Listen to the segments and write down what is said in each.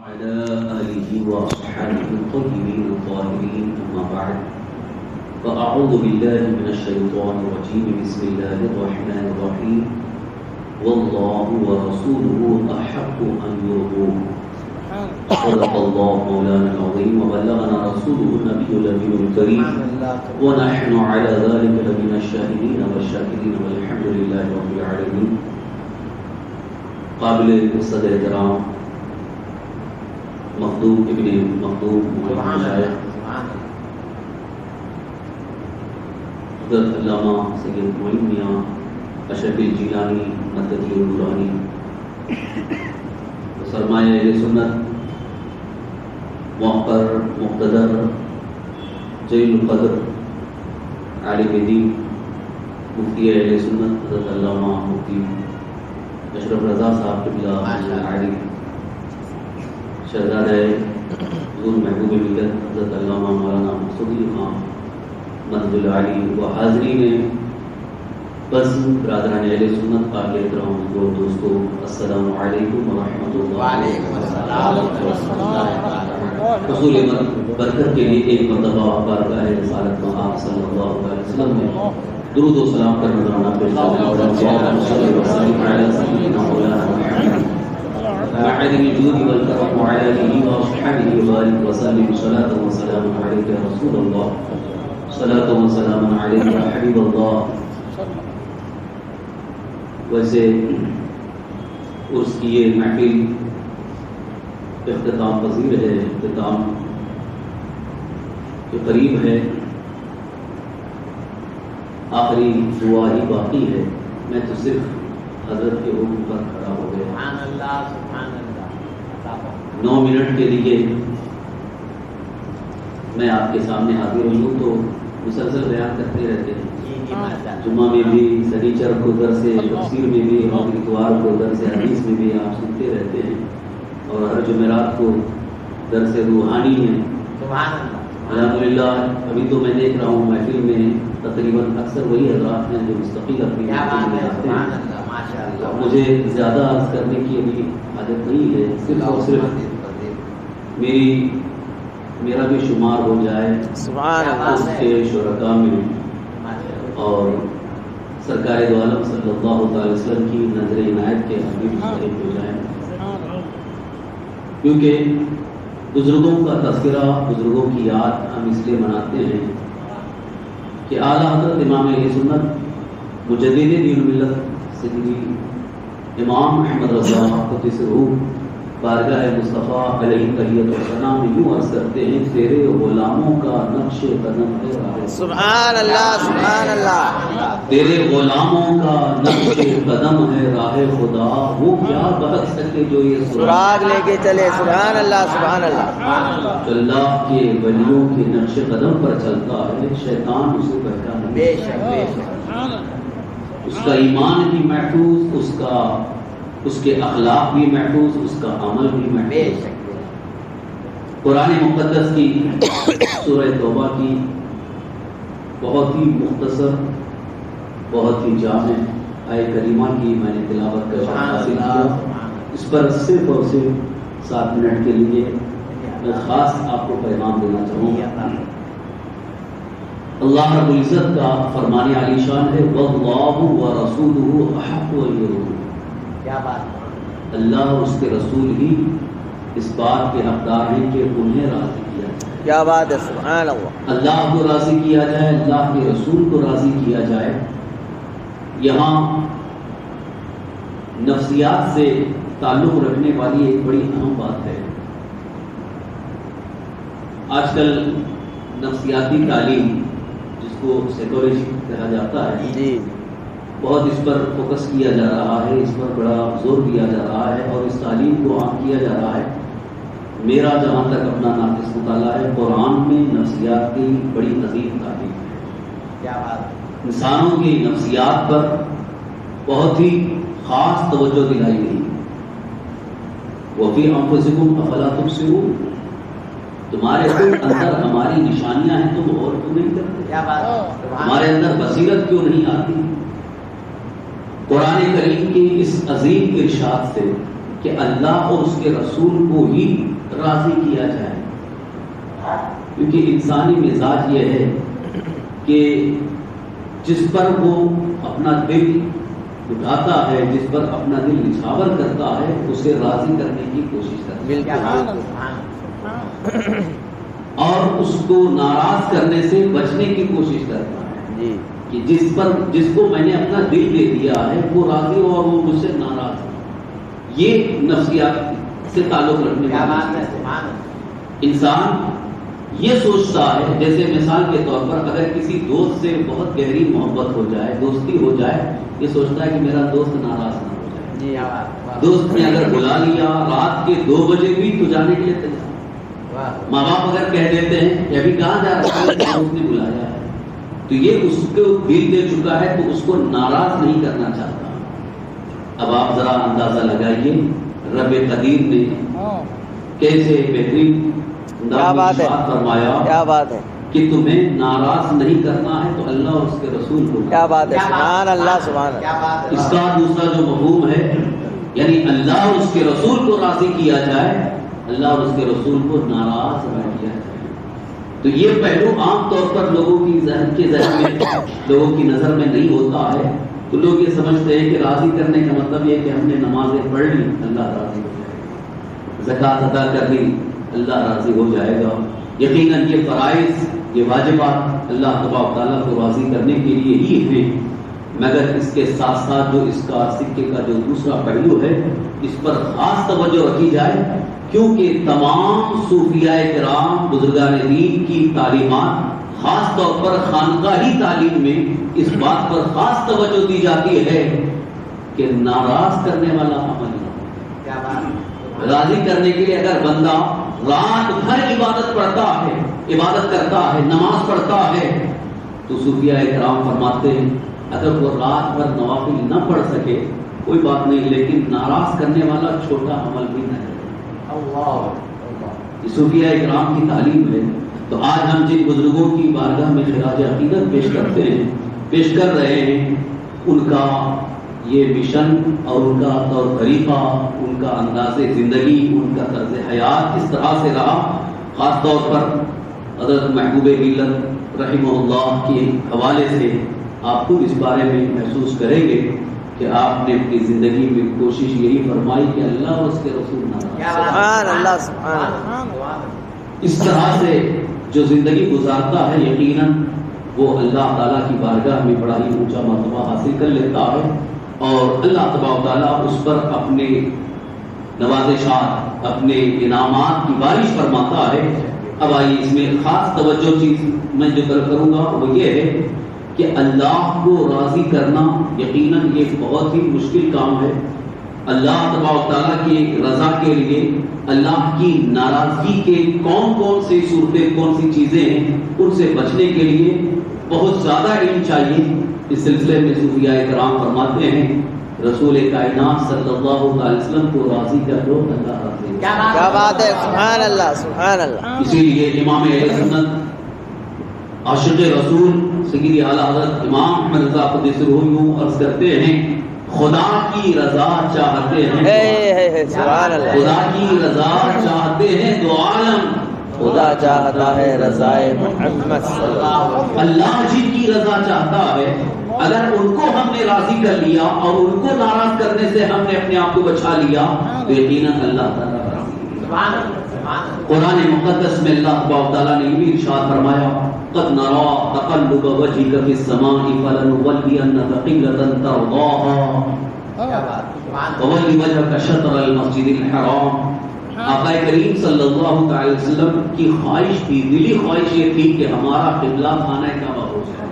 وعلى آله وأصحابه الطيبين الطاهرين أما بعد فأعوذ بالله من الشيطان الرجيم بسم الله الرحمن الرحيم والله ورسوله أحق أن يرضوه صدق الله مولانا العظيم وبلغنا رسوله النبي الأمين الكريم ونحن على ذلك لمن الشاهدين والشاكرين والحمد لله رب العالمين. قابل قصد احترام مخدوم ابن مخدوم مشايخ حضرت علامہ سید معین میاں اشرف الجیلانی مدتی النورانی سرمایہ اہل سنت موقر مقتدر جلیل القدر عالم دین مفتی اہل سنت حضرت علامہ مفتی اشرف رضا صاحب قبلہ عالی شہزادہ حضور محبوب ملت حضرت علامہ مولانا مسعود علی خان مدد العالی و حاضرین بس برادران اہل سنت پاک احترام و دوستو السلام علیکم ورحمۃ اللہ وبرکاتہ. حصول برکت کے لیے ایک مرتبہ بارگاہ رسالت میں آپ صلی اللہ علیہ وسلم نے درود و سلام کر نظرانہ پیش معدن الجود والكرم وعلى آله وأصحابه وبارك وسلم صلاة وسلام عليك يا رسول الله صلاة وسلام عليك يا حبيب الله. ویسے اس کی یہ محفل اختتام پذیر ہے، اختتام کے قریب ہے، آخری دعا ہی باقی ہے. میں تو صرف حضرت کے حکم پر کھڑا ہو گیا. 9 منٹ کے لیے میں آپ کے سامنے حاضر ہوں تو مسلسل بیان کرتے رہتے ہیں. جمعہ میں بھی، سنیچر کو درس تفسیر میں بھی، اور اتوار کو درس حدیث میں بھی آپ سنتے رہتے ہیں، اور ہر جمعرات کو درس روحانی ہے. الحمدللہ ابھی تو میں دیکھ رہا ہوں محفل میں تقریباً اکثر وہی حضرات ہیں جو مستقل اپنی آتے ہیں. مجھے زیادہ عرض کرنے کی ابھی عادت نہیں ہے، صرف اور صرف میرا بھی شمار ہو جائے اس کے شرکاء میں، اور سرکار دو عالم صلی اللہ علیہ وسلم کی نظر عنایت کے حبیب شریف ہو جائیں. کیونکہ بزرگوں کا تذکرہ، بزرگوں کی یاد ہم اس لیے مناتے ہیں کہ اعلیٰ حضرت امام اہل سنت مجدد دین ملت سیدی امام احمد رضا قدس روح بارگاہ مصطفیٰ علیہ تحیت السلام یوں عرض کرتے ہیں: تیرے غلاموں کا نقش قدم ہے راہ. سبحان اللہ، سبحان اللہ. تیرے غلاموں کا نقش قدم ہے راہ خدا، وہ کیا بہت سکے جو یہ سراغ لے کے چلے. سبحان اللہ، سبحان اللہ. اللہ کے ولیوں کے نقش قدم پر چلتا ہے، شیطان اسے بہکا نہیں. بے شک، بے شک. اس کا ایمان بھی محفوظ، اس کے اخلاق بھی محفوظ، اس کا عمل بھی محفوظ. قرآن مقدس کی سورہ توبہ کی بہت ہی مختصر، بہت ہی جامع آیہ کریمہ کی میں نے تلاوت کا شرف حاصل کیا. اس پر صرف اور صرف 7 منٹ کے لیے میں خاص آپ کو پیغام دینا چاہوں گا. اللہ رب العزت کا فرمان عالی شان ہے: واللہ ورسولہ احق ان یرضوہ. کیا بات. اللہ اور اس کے رسول ہی اس بات کے حقدار ہیں کہ انہیں راضی کیا جائے. کیا بات ہے. سبحان اللہ. اللہ کو راضی کیا جائے، اللہ کے رسول کو راضی کیا جائے. یہاں نفسیات سے تعلق رکھنے والی ایک بڑی اہم بات ہے. آج کل نفسیاتی تعلیم جس کو سائیکالوجی کہا جاتا ہے، جی، بہت اس پر فوکس کیا جا رہا ہے، اس پر بڑا زور دیا جا رہا ہے، اور اس تعلیم کو عام کیا جا رہا ہے. میرا جہاں تک اپنا ناقص مطالعہ ہے، قرآن میں نفسیات کی بڑی عظیم تعلیم ہے. کیا بات. انسانوں کی نفسیات پر بہت ہی خاص توجہ دلائی گئی. وَفِي أَنفُسِكُمْ أَفَلَا تُبْصِرُونَ. تمہارے اندر ہماری نشانیاں ہیں، تم غور کیوں نہیں کرتے؟ ہمارے اندر بصیرت کیوں نہیں آتی؟ قرآن کریم کی اس عظیم ارشاد سے کہ اللہ اور اس کے رسول کو ہی راضی کیا جائے، کیونکہ انسانی مزاج یہ ہے کہ جس پر وہ اپنا دل اٹھاتا ہے، جس پر اپنا دل نچھاور کرتا ہے، اسے راضی کرنے کی کوشش کرتا ہے اور اس کو ناراض کرنے سے بچنے کی کوشش کرتا ہے کہ جس کو میں نے اپنا دل دے دیا ہے وہ راضی ہو اور وہ مجھ سے ناراض ہو۔ یہ نفسیات سے تعلق رکھنے کا انسان یہ سوچتا ہے، جیسے مثال کے طور پر اگر کسی دوست سے بہت گہری محبت ہو جائے، دوستی ہو جائے، یہ سوچتا ہے کہ میرا دوست ناراض نہ ہو جائے۔ دوست نے اگر بلا لیا رات کے 2 بجے بھی تو جانے کے لیے تیار۔ ماں باپ اگر کہہ دیتے ہیں کہ ابھی کہاں جا رہا ہے، دوست نے بلایا ہے، تو یہ اس کو دل دے چکا ہے تو اس کو ناراض نہیں کرنا چاہتا۔ اب آپ ذرا اندازہ لگائیے رب قدیر نے کیسے بہترین فرمایا کیا بات ہے کہ تمہیں ناراض نہیں کرنا ہے تو اللہ اور اس کے رسول کو۔ کیا بات ہے، سبحان اللہ سبحان اللہ۔ اس کا دوسرا جو مفہوم ہے یعنی اللہ اور اس کے رسول کو راضی کیا جائے، اللہ اور اس کے رسول کو ناراض نہ کیا جائے۔ تو یہ پہلو عام طور پر لوگوں کی ذہن میں لوگوں کی نظر میں نہیں ہوتا ہے، تو لوگ یہ سمجھتے ہیں کہ راضی کرنے کا مطلب یہ کہ ہم نے نمازیں پڑھ لی اللہ راضی ہو جائے گا، زکوٰۃ ادا کر لی اللہ راضی ہو جائے گا۔ یقیناً یہ فرائض، یہ واجبات اللہ تبارک و تعالیٰ کو راضی کرنے کے لیے ہی ہیں، مگر اس کے ساتھ ساتھ جو اس کا سکے کا جو دوسرا پہلو ہے اس پر خاص توجہ رکھی جائے، کیونکہ تمام صوفیاء کرام بزرگان دین کی تعلیمات خاص طور پر خانقاہی تعلیم میں اس بات پر خاص توجہ دی جاتی ہے کہ ناراض کرنے والا عمل نہ، راضی کرنے کے لیے اگر بندہ رات بھر عبادت پڑھتا ہے، عبادت کرتا ہے، نماز پڑھتا ہے، تو صوفیاء کرام فرماتے ہیں اگر وہ رات بھر نوافل نہ پڑھ سکے کوئی بات نہیں، لیکن ناراض کرنے والا چھوٹا عمل بھی نہ کرے۔ یہ صوفیاء کرام کی تعلیم ہے۔ تو آج ہم جن بزرگوں کی بارگاہ میں خراج عقیدت پیش کرتے ہیں، پیش کر رہے ہیں، ان کا یہ مشن اور ان کا طور طریقہ، ان کا انداز زندگی، ان کا طرز حیات اس طرح سے رہا، خاص طور پر حضرت محبوب ملت رحمہ اللہ کے حوالے سے آپ خود اس بارے میں محسوس کریں گے کہ آپ نے اپنی زندگی میں کوشش یہی فرمائی کہ اللہ اور اس کے رسول سبحان اللہ سبحان اللہ۔ اس طرح سے جو زندگی گزارتا ہے یقیناً وہ اللہ تعالیٰ کی بارگاہ میں بڑا ہی اونچا مرتبہ حاصل کر لیتا ہے اور اللہ تبارک و تعالیٰ اس پر اپنے نوازشات، اپنے انعامات کی بارش فرماتا ہے۔ اب آئیے اس میں خاص توجہ چیز میں جو کروں گا وہ یہ ہے کہ اللہ کو راضی کرنا یقیناً یہ بہت ہی مشکل کام ہے۔ اللہ تبارک و تعالیٰ کی رضا کے لیے اللہ کی ناراضگی کے کون کون سی صورتیں، کون سی چیزیں ہیں، ان سے بچنے کے لیے بہت زیادہ علم چاہیے۔ اس سلسلے میں صوفیاء کرام فرماتے ہیں رسول کائنات صلی اللہ علیہ وسلم کو راضی کر لو اللہ راضی ہے۔ کیا بات ہے، سبحان اللہ سبحان اللہ۔ اسی لیے امام اہل سنت عاشق رسول سیدی اعلیٰ حضرت امام احمد رضا قدس روح عرض کرتے ہیں خدا کی رضا چاہتے ہیں، سبحان اللہ، خدا کی رضا چاہتے ہیں دو عالم، خدا چاہتا ہے رضائے محمد صلی اللہ علیہ وسلم۔ اللہ جن کی رضا چاہتا ہے، اگر ان کو ہم نے راضی کر لیا اور ان کو ناراض کرنے سے ہم نے اپنے آپ کو بچا لیا تو یقیناً اللہ تعالیٰ راضی ہے۔ قرآن مقدس میں اللہ تبارک و تعالیٰ نے بھی ارشاد فرمایا قد نرى تقلب وجهك في السماء فلنولينك قبلة ترضاها فول وجهك شطر المسجد الحرام۔ آقا کریم صلی اللہ تعالی وسلم کی خواہش تھی، دلی خواہش یہ تھی کہ ہمارا قبلہ خانہ کعبہ ہو جائے۔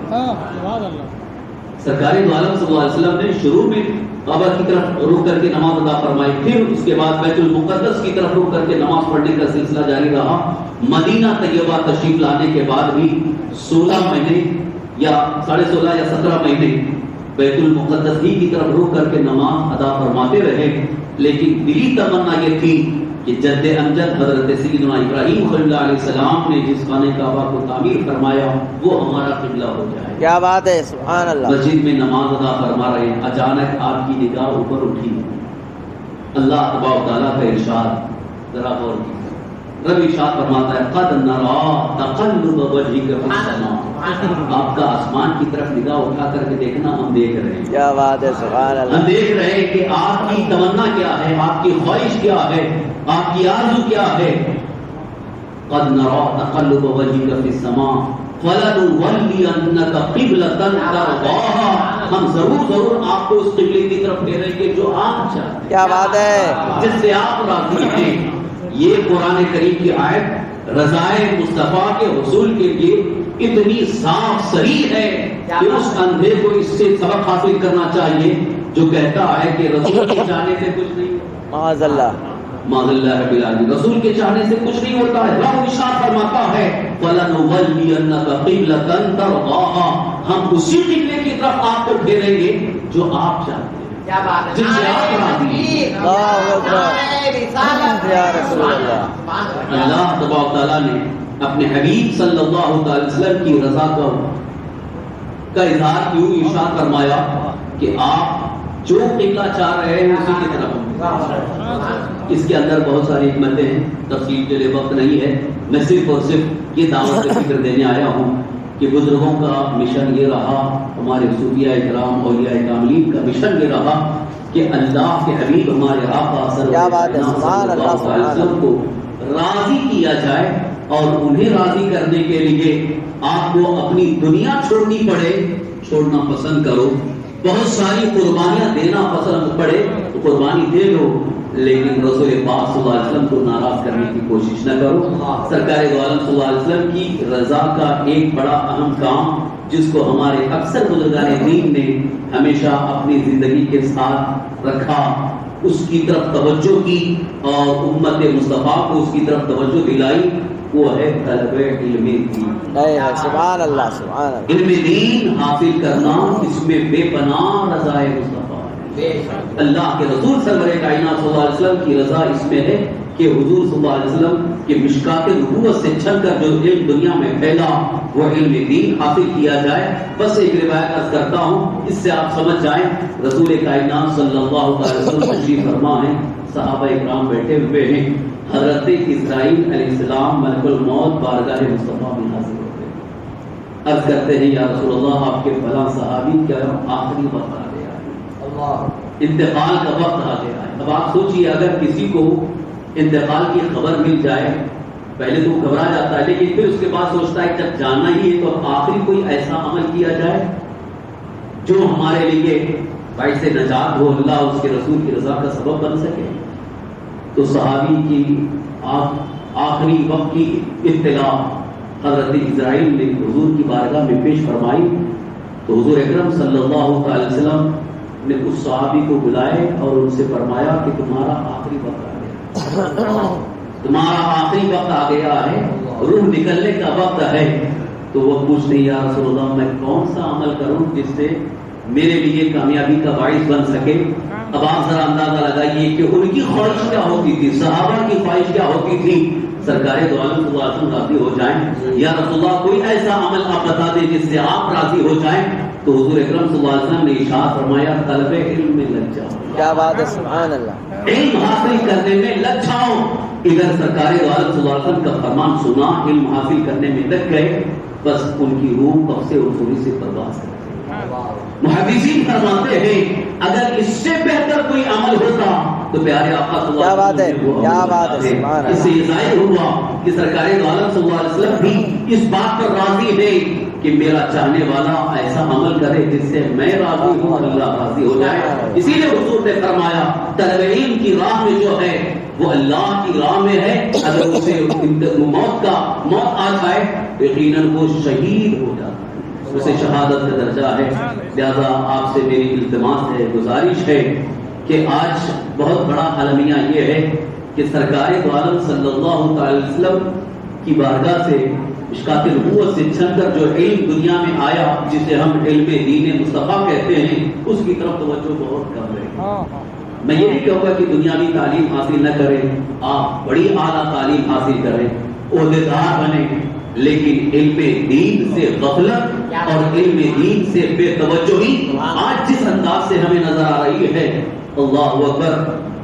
سرکار دو عالم صلی اللہ علیہ وسلم نے شروع میں کعبہ کی طرف رخ کر کے نماز ادا فرمائی، پھر اس کے بعد بیت المقدس کی طرف رخ کر کے نماز پڑھنے کا سلسلہ جاری رہا۔ مدینہ طیبہ تشریف لانے کے بعد بھی 16 مہینے یا 16.5 یا 17 مہینے بیت المقدس ہی کی طرف رخ کر کے نماز ادا فرماتے رہے، لیکن دلی تمنا یہ تھی کہ جد امجد حضرت سیدنا ابراہیم خلیل اللہ علیہ السلام نے جس خانہ کعبہ کو تعمیر فرمایا وہ ہمارا قبلہ ہو جائے۔ کیا بات ہے، سبحان اللہ۔ مسجد میں نماز ادا فرما رہے ہیں، اچانک آپ کی نگاہ اوپر اٹھی اللہ تبارک و تعالیٰ کا ارشاد ذرا غور کیجیے. رب ارشاد فرماتا ہے قد نرا تقلب وجهك في السماء. آپ کا آسمان کی طرف نگاہ اٹھا کر کے دیکھنا، ہم دیکھ رہے ہیں. کیا بات ہے، سبحان اللہ. ہم دیکھ رہے ہیں کہ آپ کی تمنا کیا ہے، آپ کی خواہش کیا ہے، آپ کی آرزو کیا ہے. قد نرا تقلب وجهك في السماء فلنولینک قبلۃ ترضاها. ہم ضرور آپ کو اس قبلے کی طرف پھیریں گے جو آپ چاہتے ہیں. کیا بات ہے، جس سے آپ راضی ہیں. یہ قرآن کریم کی آیت رضائے مصطفیٰ کے حصول کے لیے اتنی صاف صریح ہے کہ اس اندھے کو اس سے سبق حاصل کرنا چاہیے جو کہتا ہے کہ رسول کے چاہنے سے کچھ نہیں. معاذ اللہ، معاذ اللہ رب العالمین. رسول کے چاہنے سے کچھ نہیں ہوتا ہے. رب ارشاد فرماتا ہے فَلَنُوَلِّيَنَّكَ قِبْلَةً تَرْضَاهَا. ہم اسی قبلے کی طرف آپ کو پھیریں گے جو آپ چاہتے ہیں، جن سے آپ راضی ہیں. یا رسول اللہ. اللہ تبارک و تعالیٰ نے اپنے حبیب صلی اللہ علیہ وسلم کی رضا کا اظہار کیوں ارشاد فرمایا کہ آپ جو قبلہ چاہ رہے ہیں اسی کی طرف. اس کے اندر بہت ساری حکمتیں ہیں، تفصیل کے لیے وقت نہیں ہے. میں صرف اور صرف یہ دعوت کا ذکر دینے آیا ہوں کہ بزرگوں کا مشن یہ رہا، ہمارے صوفیاء کرام اولیاء کاملین کا مشن یہ رہا کہ اللہ کے حبیب ہمارے آقا صلی اللہ علیہ وسلم کو راضی کیا جائے. اور انہیں راضی کرنے کے لیے آپ کو اپنی دنیا چھوڑنی پڑے، چھوڑنا پسند کرو. بہت ساری قربانیاں دینا پسند پڑے تو قربانی دے لو، لیکن رسول پاک صلی اللہ علیہ وسلم کو ناراض کرنے کی کوشش نہ کرو. سرکار دو عالم صلی اللہ علیہ وسلم کی رضا کا ایک بڑا اہم کام جس کو ہمارے اکثر بزرگان دین نے ہمیشہ اپنی زندگی کے ساتھ رکھا، اس کی طرف توجہ کی اور امت مصطفیٰ کو اس کی طرف توجہ دلائی، وہ ہے طلب علم دین. سبحان اللہ، سبحان اللہ. علم دین حاصل کرنا اس میں بے پناہ رضا مصطفیٰ ہے. اللہ کے رسول سرور کائنات صلی اللہ علیہ وسلم کی رضا اس میں ہے کہ حضور صلی اللہ علیہ وسلم کے مشکات نبوت سے چھن کر جو علم دنیا میں پھیلا وہ علم دین حاصل کیا جائے. بس ایک روایت عرض کرتا ہوں، اس سے آپ سمجھ جائیں. رسول کائنات صلی اللہ علیہ وسلم تشریف فرما ہیں، صحابہ اکرام بیٹھے ہوئے ہیں. حضرت اسرائیل علیہ السلام ملک الموت بارگاہ مصطفیٰ میں حاضر ہوتے ہیں. عرض کرتے ہیں یا رسول اللہ آپ کے فلاں صحابی کا آخری وقت آ گیا ہے، انتقال کا وقت آ گیا ہے. اب آپ سوچئے اگر کسی کو انتقال کی خبر مل جائے، پہلے تو گھبرا جاتا ہے لیکن پھر اس کے بعد سوچتا ہے جب جاننا ہی ہے تو آخری کوئی ایسا عمل کیا جائے جو ہمارے لیے باعث نجات ہو، اللہ اس کے رسول کی رضا کا سبب بن سکے. تو صحابی کی آخری وقت کی اطلاع حضرت اسرائیل نے حضور کی بارگاہ میں پیش فرمائی تو حضور اکرم صلی اللہ علیہ وسلم نے اس صحابی کو بلائے اور ان سے فرمایا کہ تمہارا آخری وقت آ گیا، تمہارا آخری وقت آ گیا ہے، روح نکلنے کا وقت ہے. تو وہ پوچھتے یا رسول اللہ میں کون سا عمل کروں جس سے میرے لیے کامیابی کا باعث بن سکے. اب آپ ذرا اندازہ لگائیے کہ ان کی خواہش کیا ہوتی تھی، صحابہ کی خواہش کیا ہوتی تھی. سرکار دو عالم صلی اللہ علیہ وسلم راضی ہو جائیں. یا رسول اللہ کوئی ایسا عمل آپ بتا دیں جس سے آپ راضی ہو جائیں. تو حضور اکرم صلی اللہ علیہ وسلم نے ارشاد فرمایا طلب علم میں لگ جاؤ. کیا بات ہے، سبحان اللہ. علم حاصل کرنے میں لگ جاؤ. ادھر سرکار دو عالم صلی اللہ علیہ وسلم کا فرمان سنا، علم حاصل کرنے میں لگ گئے. بس ان کی روح کب سے رسولی سے پرواز کرتی. محدثین فرماتے ہیں اگر اس سے بہتر کوئی عمل ہوتا تو پیارے آقا صلی اللہ علیہ وسلم کیا بات ہے، اس سے یہ ظاہر ہوا کہ سرکار دو عالم صلی اللہ علیہ وسلم بھی اس بات پر راضی ہے کہ میرا چاہنے والا ایسا عمل کرے جس سے میں راضی ہوں، اللہ راضی ہو جائے. اسی لیے حضور نے فرمایا طلب علم کی راہ میں جو ہے وہ اللہ کی راہ میں ہے. اگر اسے موت آ جائے یقیناً وہ شہید ہو جاتا ہے، اسے شہادت کا درجہ ہے. لہذا آپ سے میری التماس ہے، گزارش ہے کہ آج بہت بڑا المیہ یہ ہے کہ سرکار دو عالم صلی اللہ علیہ وسلم کی بارگاہ سے مشکات نبوت سے چھن کر جو علم دنیا میں آیا جسے ہم علم دین مصطفیٰ کہتے ہیں اس کی طرف توجہ بہت کم ہے. میں یہ نہیں کہوں گا کہ دنیاوی تعلیم حاصل نہ کریں، آپ بڑی اعلیٰ تعلیم حاصل کریں، عہدیدار بنیں، لیکن علم دین سے غفلت اور علم دین سے بے توجہی آج جس انداز سے ہمیں نظر آ رہی ہے، اللہ اکبر،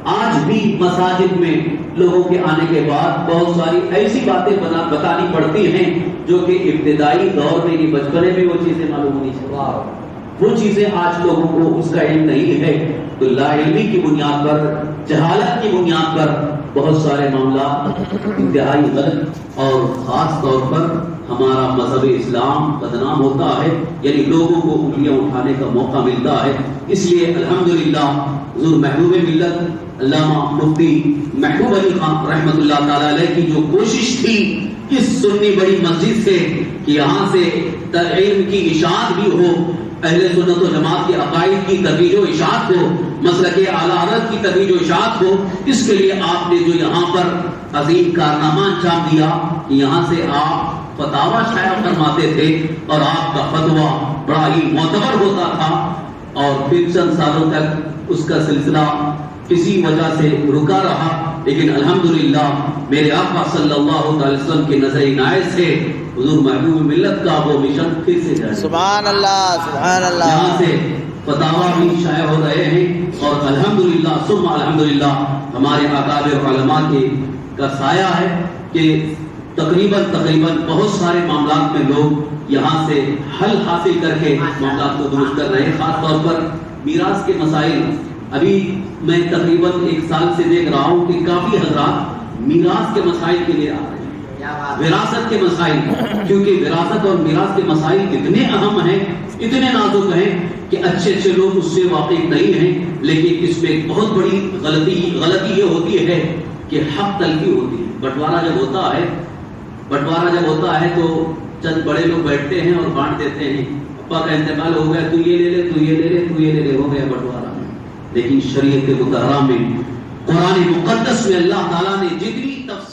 آج بھی مساجد میں لوگوں کے آنے کے بعد بہت ساری ایسی باتیں بتانی پڑتی ہیں جو کہ ابتدائی دور میں ہی بچپنے میں وہ چیزیں معلوم ہونی چاہیے. وہ چیزیں آج لوگوں کو اس کا علم نہیں ہے. تو لا علمی کی بنیاد پر، جہالت کی بنیاد پر بہت سارے معاملات انتہائی غلط اور خاص طور پر ہمارا مذہب اسلام بدنام ہوتا ہے، یعنی لوگوں کو انگلیاں اٹھانے کا موقع ملتا ہے. اس لیے الحمدللہ حضور محبوب ملت علامہ مفتی محبوب علی خان رحمۃ اللہ تعالی علیہ کی جو کوشش تھی اس سنی بڑی مسجد سے کہ یہاں سے علم کی اشاعت بھی ہو، اہل سنت و جماعت کے عقائد کی ترویج و اشاعت ہو، مسلک اعلی حضرت کی ترویج و اشاعت ہو، اس کے لیے آپ نے جو یہاں پر عظیم کارنامہ انجام دیا کہ یہاں سے آپ فتاوی شائع فرماتے تھے اور آپ کا فتویٰ بڑا ہی معتبر ہوتا تھا، اور پھر چند سالوں تک اس کا سلسلہ کسی وجہ سے رکا رہا. لیکن الحمدللہ میرے آقا صلی اللہ علیہ وسلم کے نظر عنایت سے حضور محبوب ملت کا وہ مشن پھر سے جاری. سبحان اللہ سبحان اللہ. یہاں سے فتاوی بھی شائع ہو رہے ہیں اور الحمدللہ ثم الحمدللہ ہمارے اکابر علماء کے کا سایہ ہے کہ تقریباً بہت سارے معاملات میں لوگ یہاں سے حل حاصل کر کے معاملات کو درست کر رہے ہیں. خاص طور پر میراث کے مسائل، ابھی میں تقریباً 1 سال سے دیکھ رہا ہوں کہ کافی حضرات میراث کے مسائل کے لیے آ رہے ہیں، وراثت کے مسائل، کیونکہ وراثت اور میراث کے مسائل اتنے اہم ہیں، اتنے نازک ہیں کہ اچھے لوگ اس سے واقف نہیں ہیں. لیکن اس میں ایک بہت بڑی غلطی یہ ہوتی ہے کہ حق تلفی ہوتی ہے. بٹوارا جب ہوتا ہے تو چند بڑے لوگ بیٹھتے ہیں اور بانٹ دیتے ہیں. ابا کا انتقال ہو گیا، تو یہ لے لے، تو یہ لے لے، تو یہ لے لے، ہو گیا بٹوارا. لیکن شریعت مطہرہ میں، قرآن مقدس میں اللہ تعالیٰ نے جتنی تفصیل